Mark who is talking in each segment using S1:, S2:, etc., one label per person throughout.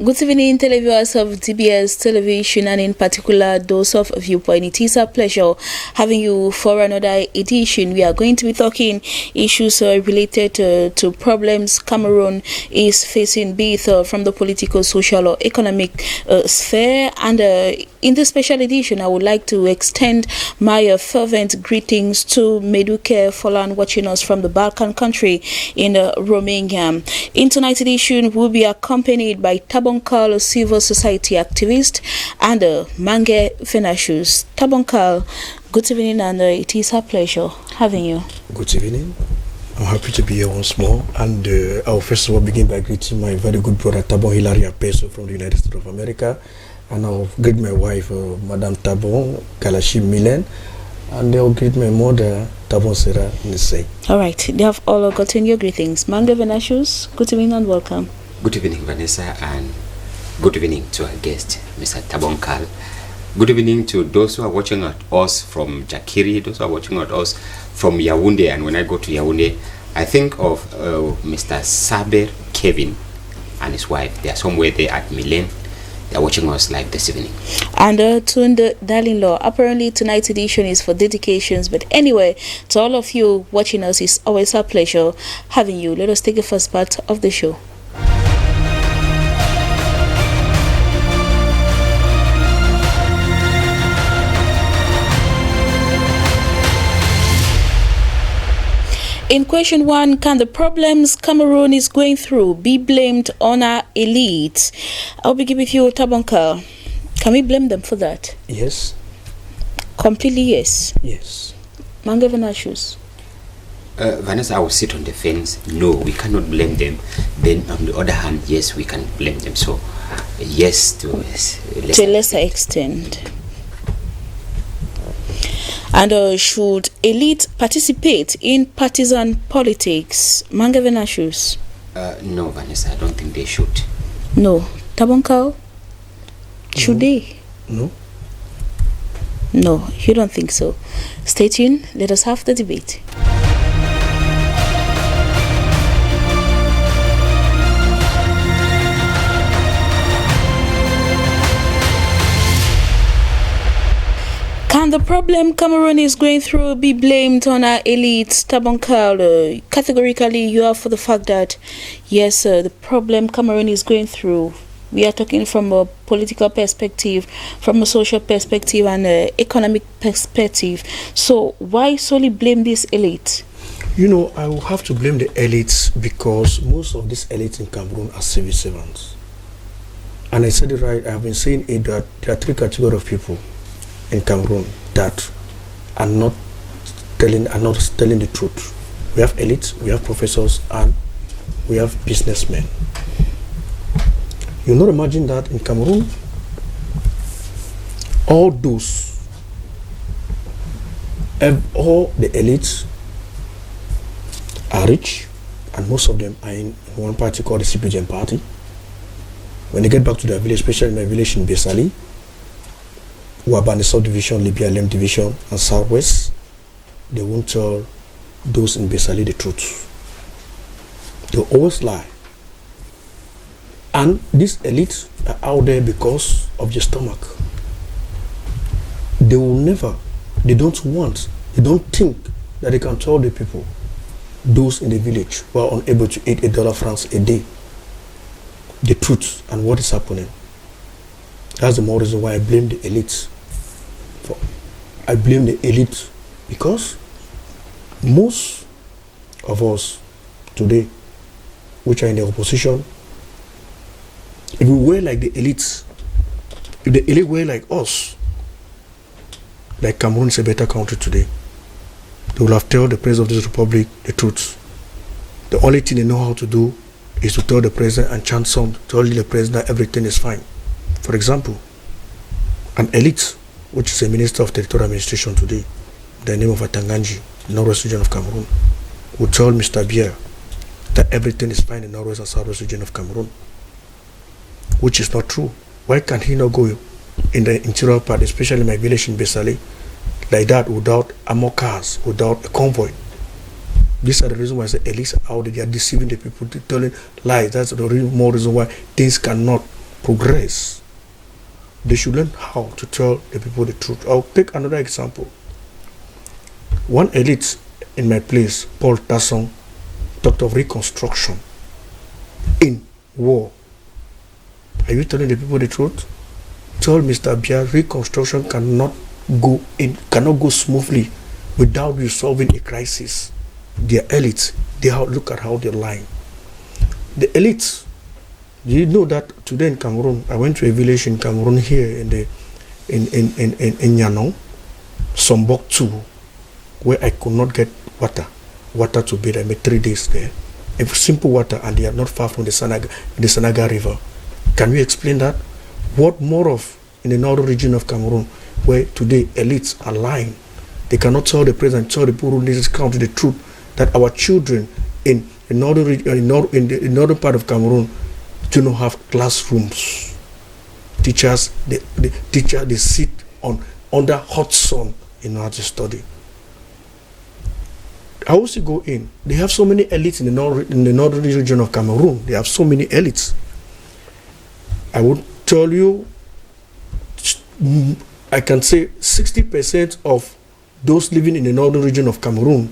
S1: Good evening, televiewers of Dbs Television, and in particular those of Viewpoint. It is a pleasure having you for another edition. We are going to be talking issues related to problems Cameroon is facing, be it from the political, social, or economic sphere. And in this special edition, I would like to extend my fervent greetings to Meduke Falan watching us from the Balkan country in Romania. In tonight's edition, we'll be accompanied by Tabonkal, civil society activist, and Mange Venashus. Tabonkal, good evening, and it is a pleasure having you. Good
S2: evening. I'm happy to be here once more, and I'll first of all begin by greeting my very good brother Tabon Hilaria Peso from the United States of America, and I'll greet my wife, Madame Tabon Kalashi Milen, and I'll greet my mother, Tabon Sera Nisei.
S1: All right, they have all gotten your greetings. Mange Venashus, good evening and welcome.
S3: Good evening, Vanessa, and good evening to our guest, Mr. Tabonkal. Good evening to those who are watching us from Jakiri, those who are watching us from Yaoundé. And when I go to Yaoundé, I think of Mr. Saber Kevin and his wife. They are somewhere there at Milan. They are watching us live this evening.
S1: And Tunde Darling-Law, apparently tonight's edition is for dedications. But anyway, to all of you watching us, it's always a pleasure having you. Let us take the first part of the show. In question one, can the problems Cameroon is going through be blamed on our elites? I'll be giving you Tabonkal. Can we blame them for that?
S2: Yes.
S1: Completely yes?
S2: Yes.
S1: Mange Venashus?
S3: Vanessa, I will sit on the fence. No, we cannot blame them. Then on the other hand, yes, we can blame them. So, yes to
S1: a lesser extent. And should elite participate in partisan politics? Mange Venashus?
S3: No, Vanessa, I don't think they should.
S1: No. Tabonkal? Should they?
S2: No.
S1: No, you don't think so. Stay tuned. Let us have the debate. Can the problem Cameroon is going through be blamed on our elites? Tabonkal, categorically you are for the fact that yes, the problem Cameroon is going through, we are talking from a political perspective, from a social perspective, and economic perspective. So why solely blame this elite?
S2: You know, I will have to blame the elites because most of these elites in Cameroon are civil servants. And I said it right, I have been saying it that there are three categories of people in Cameroon that are not telling the truth. We have elites, we have professors, and we have businessmen. You not imagine that in Cameroon, all the elites are rich, and most of them are in one party called the CPGM party. When they get back to their village, especially in my village in Besali, Wabani subdivision, Libya Lem division, and Southwest, they won't tell those in Besali the truth. They always lie. And these elites are out there because of their stomach. They will never, they don't think that they can tell the people, those in the village who are unable to eat $8 a day, the truth and what is happening. That's the more reason why I blame the elites. I blame the elite because most of us today, which are in the opposition, if we were like the elites, if the elite were like us, like Cameroon is a better country today, they will have told the president of this republic the truth. The only thing they know how to do is to tell the president and chant song, tell the president that everything is fine. For example, an elite, which is a minister of territorial administration today, the name of Atanganji, Northwest region of Cameroon, who told Mr. Bier that everything is fine in the Northwest and Southwest region of Cameroon, which is not true. Why can't he not go in the interior part, especially my village in Besali, like that, without armor cars, without a convoy? These are the reasons why I say elites are out there, they are deceiving the people, telling lies. That's the more reason why things cannot progress, they should learn how to tell the people the truth. I'll take another example. One elite in my place, Paul Tasson, talked of reconstruction in war. Are you telling the people the truth? Tell Mr. Bia reconstruction cannot go smoothly without resolving a crisis. They are elites. Look at how they're lying. The elites. Do you know that today in Cameroon, I went to a village in Cameroon here in Nyanon, Sombok 2, where I could not get water to bathe. I made 3 days there. It was simple water, and they are not far from the Sanaga River. Can you explain that? What more of in the northern region of Cameroon, where today elites are lying? They cannot tell the president, tell the people who need to count the truth that our children in the northern part of Cameroon do not have classrooms. Teachers, they sit under hot sun in order to study. I also go in. They have so many elites in the northern region of Cameroon. They have so many elites. I would tell you, I can say 60% of those living in the northern region of Cameroon,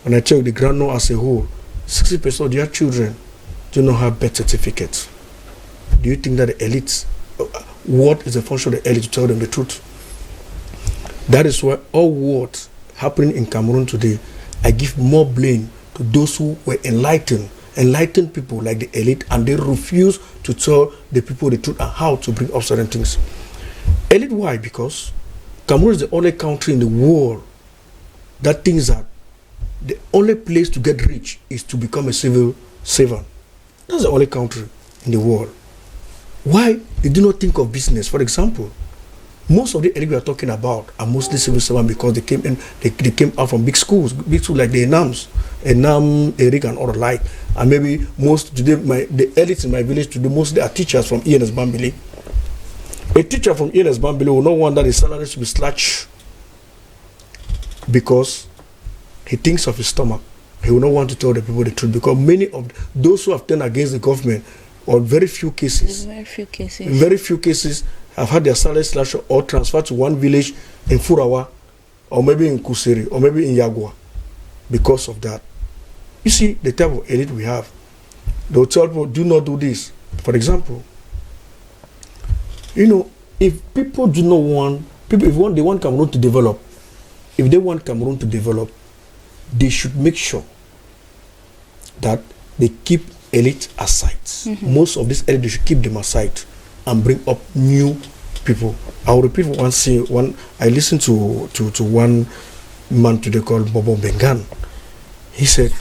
S2: when I check the Grand Nord as a whole, 60% of their children do not have birth certificates. Do you think that the elites, what is the function of the elite to tell them the truth? That is why all what's happening in Cameroon today, I give more blame to those who were enlightened people like the elite, and they refuse to tell the people the truth and how to bring up certain things. Elite, why? Because Cameroon is the only country in the world that thinks that the only place to get rich is to become a civil servant. That's the only country in the world. Why? They do not think of business. For example, most of the elite we are talking about are mostly civil servants because they came out from big schools like the Enam, Eric, and all the like. And maybe most today, the elites in my village today mostly are teachers from ENS Bambili. A teacher from ENS Bambili will not want that his salary should be slashed because he thinks of his stomach. He will not want to tell the people the truth because many of those who have turned against the government, or very few cases, have had their salary slashed or transferred to one village in Furawa, or maybe in Kuseri, or maybe in Yagua, because of that. You see the type of elite we have. They will tell people, do not do this. For example, if people do not want, they want Cameroon to develop, if they want Cameroon to develop, they should make sure that they keep elite aside. Mm-hmm. Most of these elite, they should keep them aside and bring up new people. I'll repeat one. I listened to one man today called Bobo Bengan. He said,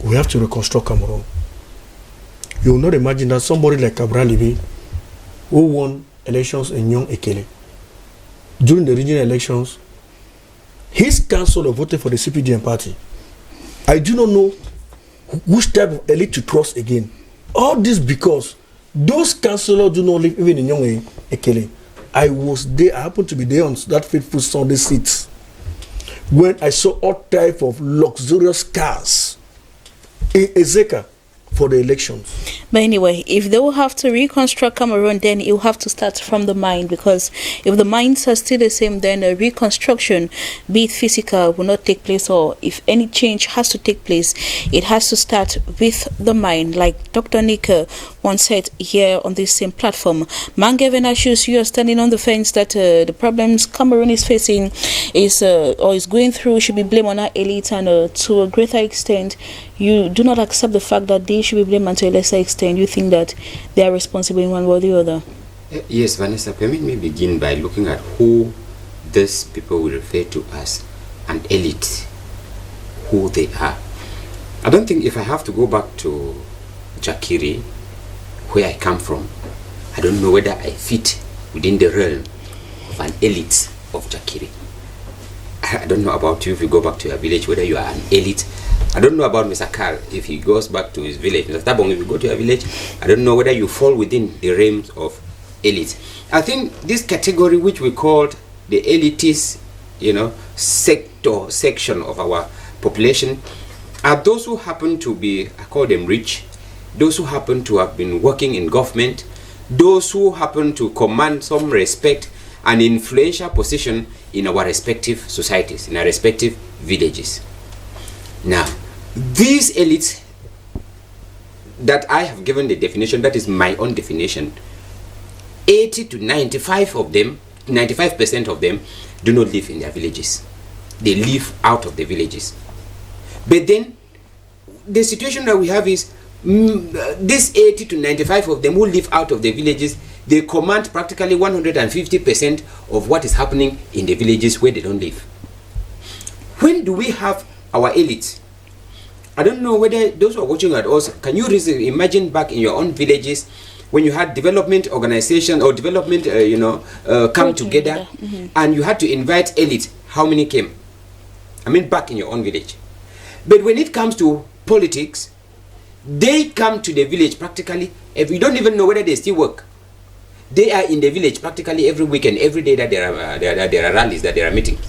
S2: we have to reconstruct Cameroon. You will not imagine that somebody like Cabral Libi, who won elections in Nyong Ekele, during the regional elections, his councillor voted for the CPDM party. I do not know which type of elite to trust again. All this because those councillors do not live even in Nyong Ekele. I was there. I happened to be there on that fateful Sunday seat when I saw all type of luxurious cars in Ezeka for the elections.
S1: But anyway, if they will have to reconstruct Cameroon, then it will have to start from the mind, because if the minds are still the same, then a reconstruction, be it physical, will not take place, or if any change has to take place, it has to start with the mind. Like Dr. Nika once said here on this same platform, Mangeven Ashus, you are standing on the fence that the problems Cameroon is facing is going through should be blamed on our elite, and to a greater extent, you do not accept the fact that they should be blamed, and to a lesser extent, you think that they are responsible in one way or the other.
S3: Yes, Vanessa, permit me begin by looking at who these people will refer to as an elite, who they are. I don't think if I have to go back to Jakiri, where I come from, I don't know whether I fit within the realm of an elite of Jakiri. I don't know about you if you go back to your village, whether you are an elite. I don't know about Mr. Carl if he goes back to his village. Mr. Tabong, if you go to your village, I don't know whether you fall within the realms of elite. I think this category which we called the elitist, section of our population are those who happen to be, I call them rich, those who happen to have been working in government, those who happen to command some respect and influential position in our respective societies, in our respective villages. Now, these elites that I have given the definition, that is my own definition, 80 to 95 of them, 95% of them do not live in their villages. They live out of the villages. But then the situation that we have is this 80 to 95 of them who live out of the villages, they command practically 150% of what is happening in the villages where they don't live. When do we have our elites? I don't know whether those who are watching at us, can you imagine back in your own villages when you had development organization or development, come together, and you had to invite elites? How many came? I mean, back in your own village. But when it comes to politics, they come to the village practically. If you don't even know whether they still work, they are in the village practically every weekend, every day that there are rallies, that there are meetings,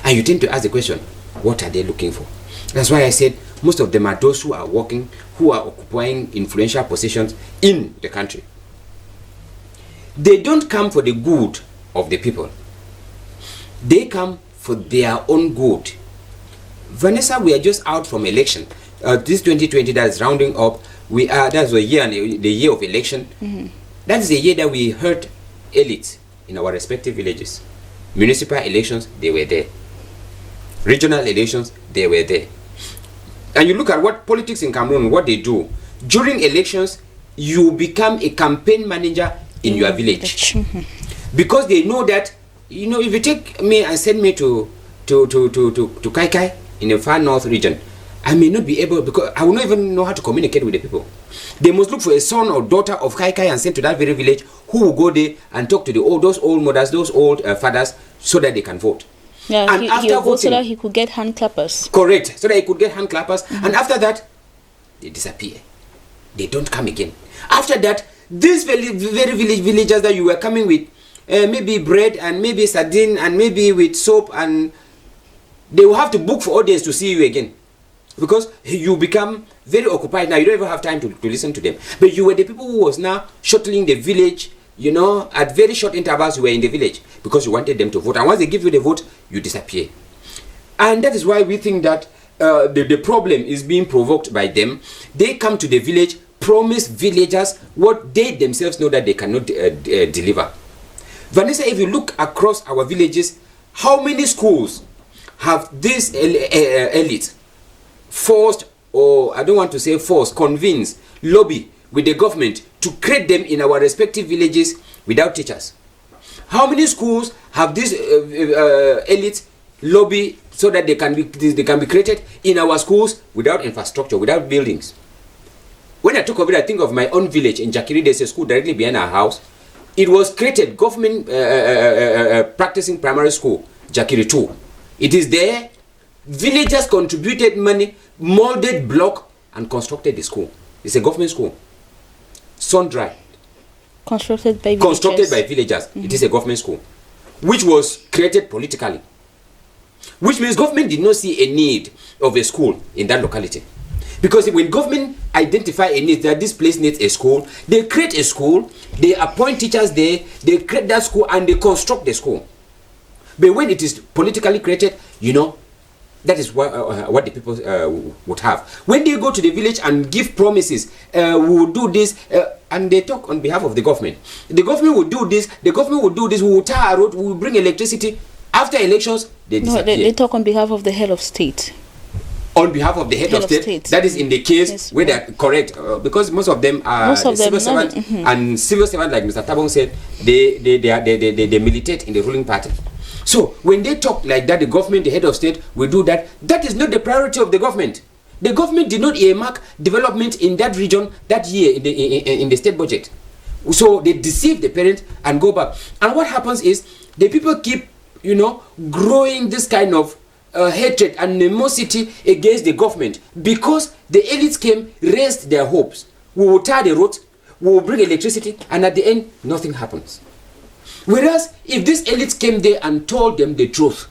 S3: and you tend to ask the question, what are they looking for? That's why I said most of them are those who are working, who are occupying influential positions in the country. They don't come for the good of the people. They come for their own good. Vanessa, we are just out from election. This 2020 that's rounding up, that's the year of election. That is the year that we heard elites in our respective villages. Municipal elections, they were there. Regional elections, they were there. And you look at what politics in Cameroon, what they do. During elections, you become a campaign manager in your village. Because they know that, if you take me and send me to Kai Kai in the far north region, I may not be able, because I will not even know how to communicate with the people. They must look for a son or daughter of Kai Kai and send to that very village, who will go there and talk to those old mothers, those old fathers, so that they can vote.
S1: Yeah,
S3: and after voting,
S1: so that he could get hand clappers.
S3: Correct, so that he could get hand clappers. And after that, they disappear. They don't come again. After that, these very villagers that you were coming with, maybe bread and maybe sardine and maybe with soap, and they will have to book for audience to see you again. Because you become very occupied now. You don't even have time to listen to them. But you were the people who was now shuttling the village, at very short intervals. You were in the village because you wanted them to vote. And once they give you the vote, you disappear. And that is why we think that the problem is being provoked by them. They come to the village, promise villagers what they themselves know that they cannot deliver. Vanessa, if you look across our villages, how many schools have this elite forced, or I don't want to say forced, convince, lobby with the government to create them in our respective villages without teachers? How many schools have this elite lobby so that they can be created in our schools without infrastructure, without buildings? When I talk of it, I think of my own village in Jakiri. There's a school directly behind our house. It was created, government practicing primary school, Jakiri 2. It is there. Villagers contributed money, molded block, and constructed the school. It's a government school. Sun-dried.
S1: Constructed by villagers.
S3: It is a government school, which was created politically. Which means government did not see a need of a school in that locality. Because when government identify a need, that this place needs a school, they create a school, they appoint teachers there, they create that school, and they construct the school. But when it is politically created, that is what the people would have. When they go to the village and give promises, we will do this, and they talk on behalf of the government. The government will do this, we will tar a road, we will bring electricity. After elections, they disappear.
S1: They talk on behalf of the head of state.
S3: On behalf of the head of state. That is in the case where they are correct, because most of them are civil servants, and civil servants, like Mr. Tabong said, they militate in the ruling party. So when they talk like that, the government, the head of state will do that. That is not the priority of the government. The government did not earmark development in that region that year in the state budget. So they deceive the parents and go back. And what happens is the people keep, growing this kind of hatred and animosity against the government, because the elites came, raised their hopes. We will tar the road, we will bring electricity, and at the end, nothing happens. Whereas, if these elites came there and told them the truth,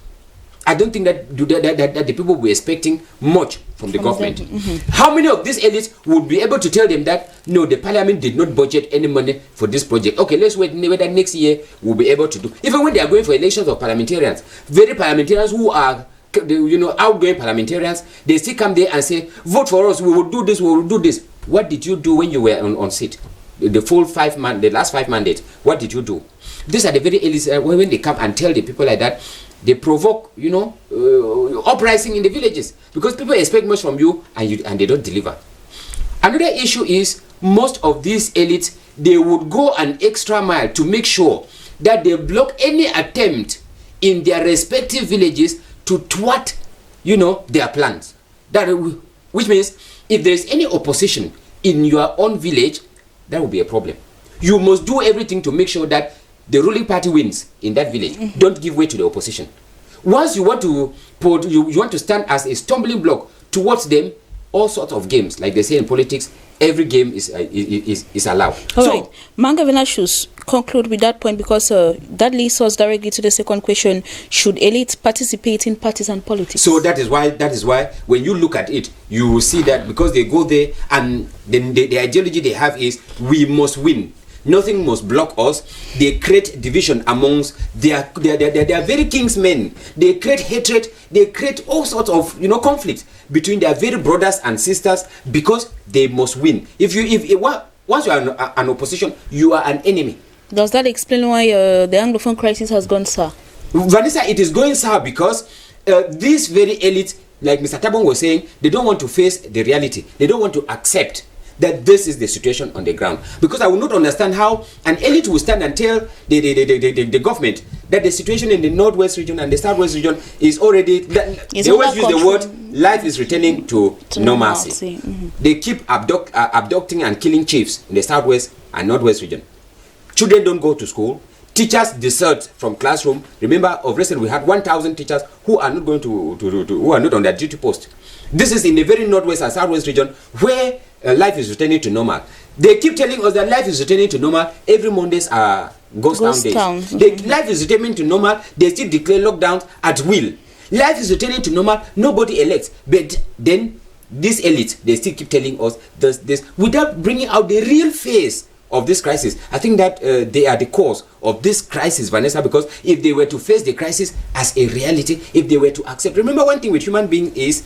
S3: I don't think that the people were expecting much from the government.
S1: Mm-hmm.
S3: How many of these elites would be able to tell them that, no, the parliament did not budget any money for this project? Okay, let's wait whether next year we'll be able to do. Even when they are going for elections of parliamentarians, very parliamentarians who are, outgoing parliamentarians, they still come there and say, vote for us, we will do this, we will do this. What did you do when you were on seat? The last 5 mandates, what did you do? These are the very elites, when they come and tell the people like that, they provoke, uprising in the villages, because people expect much from you and they don't deliver. Another issue is most of these elites, they would go an extra mile to make sure that they block any attempt in their respective villages to thwart, their plans. Which means if there is any opposition in your own village, that will be a problem. You must do everything to make sure that the ruling party wins in that village. Mm-hmm. Don't give way to the opposition. Once you want to you want to stand as a stumbling block towards them, all sorts of games, like they say in politics, every game is allowed.
S1: All right. Manga Venashus, conclude with that point, because that leads us directly to the second question: should elites participate in partisan politics?
S3: So that is why when you look at it, you will see that because they go there and then the ideology they have is we must win. Nothing must block us. They create division amongst their very king's men. They create hatred. They create all sorts of conflict between their very brothers and sisters because they must win. Once you are an opposition, you are an enemy.
S1: Does that explain why the Anglophone crisis has gone sour?
S3: Vanessa, it is going sour because these very elite, like Mr. Tabon was saying, they don't want to face the reality. They don't want to accept that this is the situation on the ground. Because I will not understand how an elite will stand and tell the government that the situation in the northwest region and the southwest region is already, they always use the word, life is returning to normalcy. Mm-hmm. They keep abducting and killing chiefs in the southwest and northwest region. Children don't go to school. Teachers desert from classroom. Remember, of recent we had 1,000 teachers who are not going who are not on their duty post. This is in the very northwest and southwest region where life is returning to normal. They keep telling us that life is returning to normal. Every Mondays are ghost town days. Mm-hmm. Life is returning to normal. They still declare lockdowns at will. Life is returning to normal. Nobody elects. But then this elite, they still keep telling us this without bringing out the real face of this crisis. I think that they are the cause of this crisis, Vanessa, because if they were to face the crisis as a reality, if they were to accept, remember one thing with human being is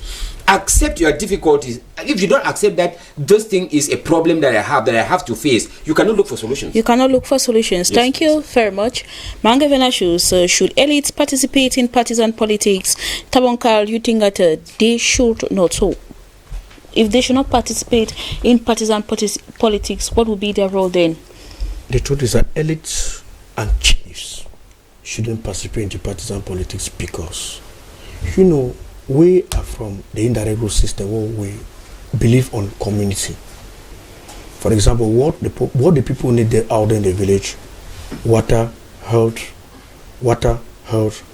S3: accept your difficulties. If you don't accept that this thing is a problem that I have to face, you cannot look for solutions.
S1: Yes, thank you very much. Manga Venashus, should elites participate in partisan politics? Tabonkal, you think that they should not so? If they should not participate in partisan politics, what would be their role then?
S2: The truth is that elites and chiefs shouldn't participate in partisan politics because, we are from the indirect rule system where we believe on community. For example, what the people need there out there in the village: water, health,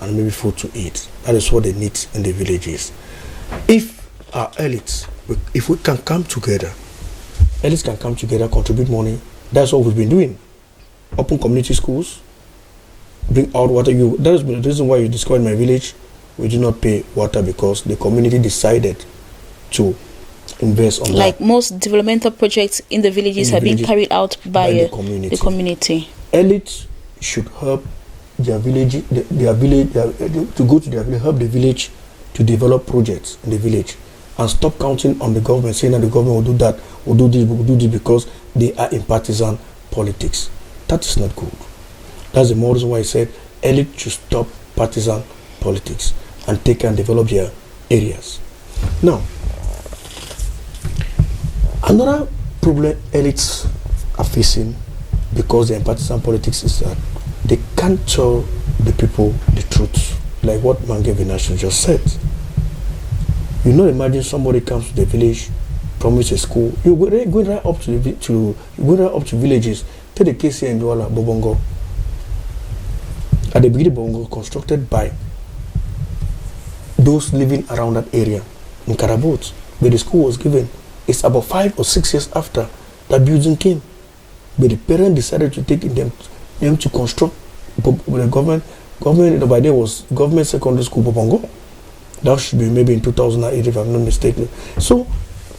S2: and maybe food to eat. That is what they need in the villages. If our elites, if we can come together, elites can come together, contribute money. That's what we've been doing. Open community schools, bring out water. That is the reason why you discovered my village. We do not pay water because the community decided to invest on
S1: like
S2: that.
S1: Most developmental projects in the villages have been carried out by the community.
S2: Elites should help their village, to go to their village, help the village to develop projects in the village. And stop counting on the government, saying that the government will do that, will do this because they are in partisan politics. That is not good. That's the more reason why I said elite should stop partisan politics and take and develop their areas. Now, another problem elites are facing because they're in partisan politics is that they can't tell the people the truth, like what Mange Venashun just said. You know, imagine somebody comes to the village, promise a school. You go right up to villages. Take the case here in Douala, Bobongo. At the beginning, Bobongo constructed by those living around that area in Karabot, where the school was given. It's about 5 or 6 years after that building came, but the parents decided to take them to construct. The government by then was government secondary school Bobongo. That should be maybe in 2008, if I'm not mistaken. So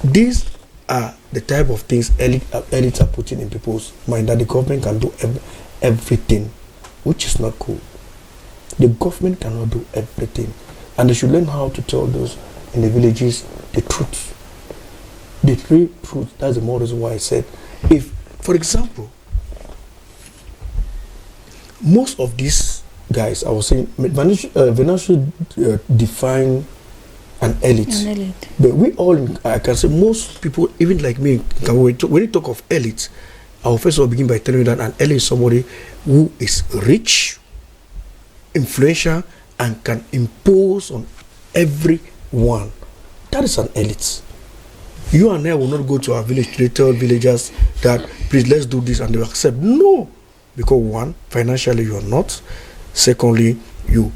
S2: these are the type of things elites are putting in people's mind, that the government can do everything, which is not cool. The government cannot do everything, and they should learn how to tell those in the villages the truth. The real truth. That's the more reason why I said, if, for example, most of these guys, I was saying, Venus should define an elite. But we all, I can say most people, even like me, when you talk of elite, I will first of all begin by telling you that an elite is somebody who is rich, influential, and can impose on everyone. That is an elite. You and I will not go to our village to tell villagers that, please, let's do this, and they will accept. No. Because one, financially you are not. Secondly, you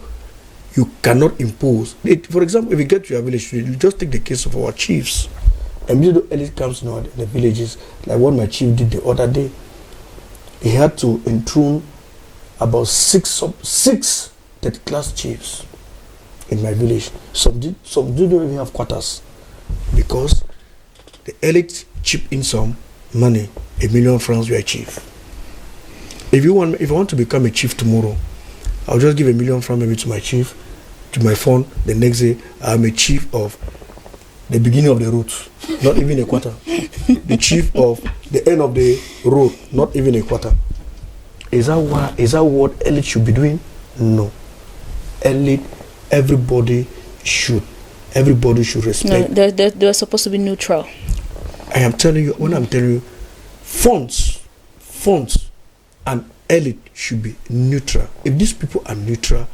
S2: cannot impose it. For example, if you get to your village, you just take the case of our chiefs. And middle elite comes now in the villages, like what my chief did the other day. He had to enthrone about six third-class chiefs in my village. Some don't even have quarters, because the elite chip in some money, $1 million francs, you are a chief. If I want to become a chief tomorrow, I'll just give $1 million francs maybe to my chief, to my phone. The next day, I'm a chief of the beginning of the route, not even a quarter. The chief of the end of the road, not even a quarter. Is that what elite should be doing? No. Elite, everybody should respect.
S1: No, they're supposed to be neutral.
S2: I am telling you, when I'm telling you, funds, and elite should be neutral. If these people are neutral,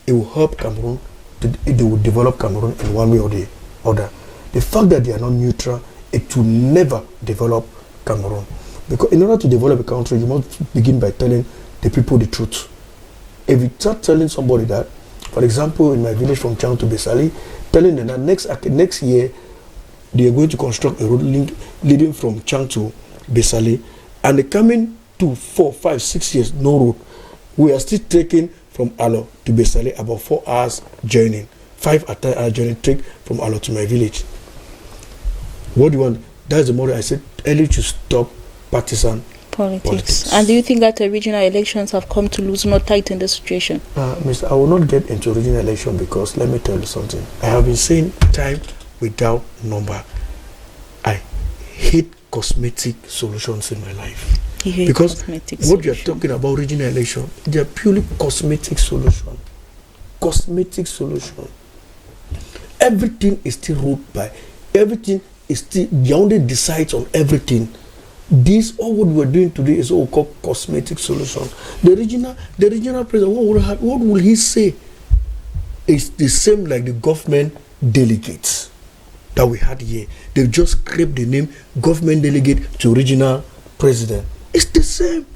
S2: it will help Cameroon. They will develop Cameroon in one way or the other. The fact that they are not neutral, it will never develop Cameroon. Because in order to develop a country, you must begin by telling the people the truth. If you start telling somebody that, for example, in my village from Chang to Besali, telling them that next year they are going to construct a road leading from Chang to Besali, and the coming 2, 4, 5, 6 years, no road. We are still taking from Alo to Besali about 4 hours journeying. 5 hours journey take from Alo to my village. What do you want? That's the model I said earlier, to stop partisan politics.
S1: And do you think that regional elections have come to lose more tight in this situation?
S2: Mr. I will not get into regional election, because let me tell you something. I have been saying time without number, I hate cosmetic solutions in my life. Because what you are talking about regional election, they are purely cosmetic solution. Everything is still ruled by, everything is still, the only decides on everything. This, all what we are doing today is all called cosmetic solution. The regional president, what will he say? It's the same like the government delegates that we had here. They just scraped the name government delegate to regional president. It's the same.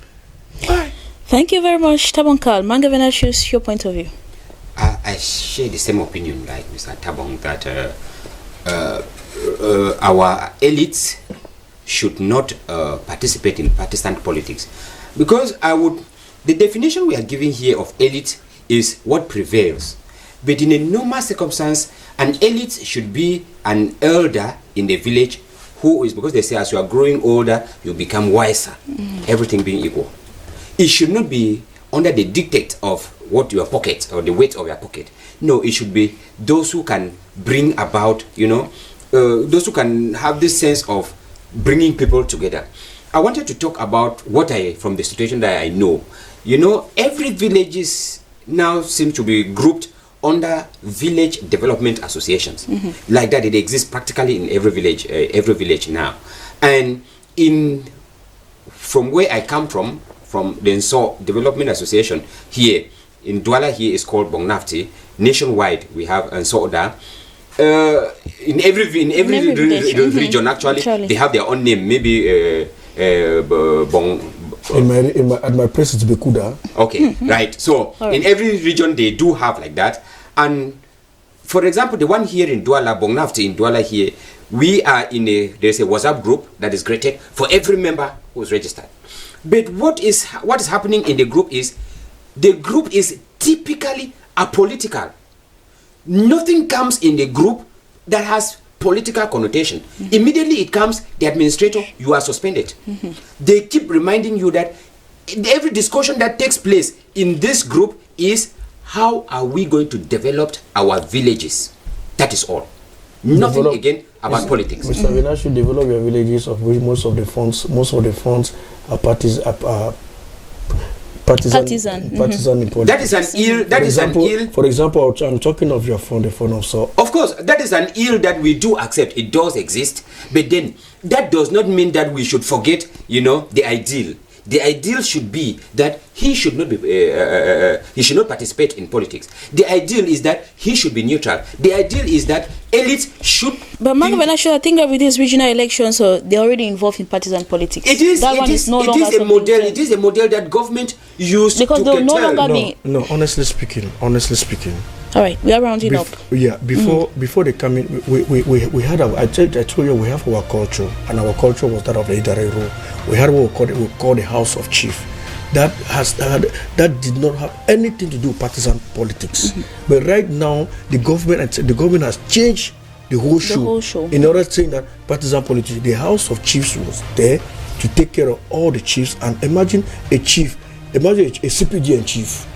S2: Why?
S1: Thank you very much, Tabong Kal. Manga Venatius, your point of view.
S3: I share the same opinion like Mr. Tabong, that our elites should not participate in partisan politics, because the definition we are giving here of elite is what prevails. But in a normal circumstance, an elite should be an elder in the village who is, because they say as you are growing older, you become wiser, everything being equal. It should not be under the dictate of what your pocket or the weight of your pocket. No, it should be those who can bring about, those who can have this sense of bringing people together. I wanted to talk about from the situation that I know. Every villages now seem to be grouped under village development associations. Like that, it exists practically in every village now. And from where I come from the Nso Development Association here in Douala, here is called Bongnafti. Nationwide, we have Nso Oda. In every region, actually, they have their own name. Maybe
S2: at my place it's Bekuda.
S3: Okay, right. So in every region they do have like that. And for example, the one here in Douala, Bongnafti in Douala here, we are there's a WhatsApp group that is created for every member who is registered. But what is happening in the group is typically apolitical. nothing comes in the group that has political connotation. Immediately it comes, the administrator, you are suspended. They keep reminding you that every discussion that takes place in this group is how are we going to develop our villages. That is all. Nothing again about politics.
S2: Mr. Vina should develop your villages, of which most of the funds are partisan in politics.
S3: That is an ill. That is an ill.
S2: For example, I'm talking of your fund, the fund of so.
S3: Of course, that is an ill that we do accept. It does exist, but then that does not mean that we should forget, the ideal. The ideal should be that he should not be he should not participate in politics. The ideal is that he should be neutral. The ideal is that elites should.
S1: But I think that with these regional elections, they're already involved in partisan politics.
S3: It is a model. It is a model that government used
S1: because
S3: to
S1: they'll no longer be.
S2: No, honestly speaking.
S1: All right, we are rounding up.
S2: Yeah, before they come in, we had I told you we have our culture, and our culture was that of the Idare rule. We had what we call the House of Chief. That did not have anything to do with partisan politics. But right now, the government has changed the whole show. In order to say that partisan politics, the House of Chiefs was there to take care of all the chiefs. And imagine a CPG and chief.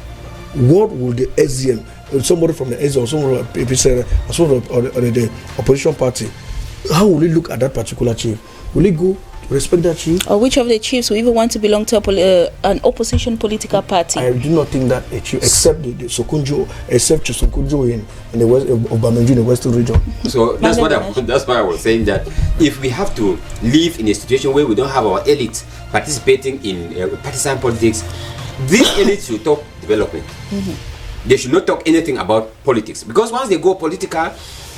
S2: What would the SDM? Somebody from the SDM or someone from the opposition party, how will he look at that particular chief? Will he go respect that chief?
S1: Or which of the chiefs will even want to belong to an opposition political party?
S2: I do not think that a chief, except the Sokunjo, except Sokunjo in the west of Bamenju in the western region.
S3: So that's why I was saying that if we have to live in a situation where we don't have our elites participating in partisan politics, these elites should talk development. They should not talk anything about politics, because once they go political,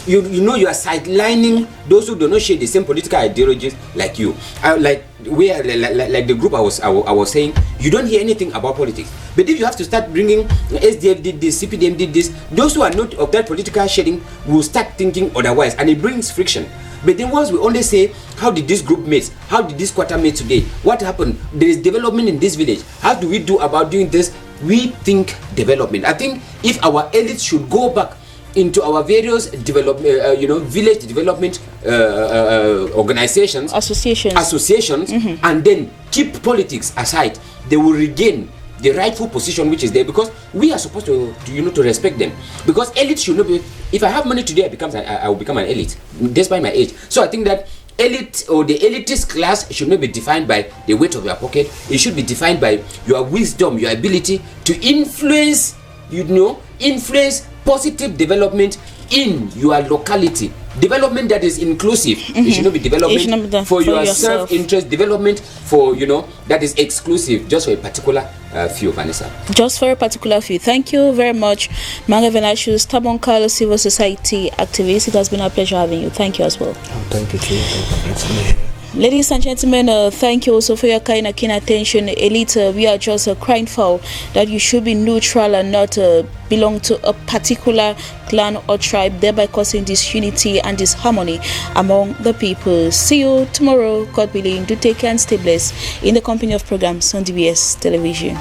S3: you are sidelining those who do not share the same political ideologies like you. Like the group I was saying, you don't hear anything about politics. But if you have to start bringing SDF did this, CPDM did this, those who are not of that political shading will start thinking otherwise, and it brings friction. But then once we only say, how did this group meet? How did this quarter meet today? What happened? There is development in this village. How do we do about doing this? We think development. I think if our elites should go back into our various village development organizations, associations, and then keep politics aside, they will regain the rightful position which is there, because we are supposed to respect them. Because elites should not be. If I have money today, I will become an elite, despite my age. So I think that elite or the elitist class should not be defined by the weight of your pocket. It should be defined by your wisdom, your ability to influence positive development in your locality. Development that is inclusive. It should not be development for your self-interest. Development for that is exclusive, just for a particular few, Vanessa.
S1: Just for a particular few. Thank you very much, Manga Venashus, Tabonkal, civil society activist. It has been a pleasure having you. Thank you as well.
S2: Thank you too.
S1: Ladies and gentlemen, thank you also for your kind and keen attention. Elite, we are just crying foul that you should be neutral and not belong to a particular clan or tribe, thereby causing disunity and disharmony among the people. See you tomorrow, God willing. Do take care and stay blessed in the company of programs on DBS Television.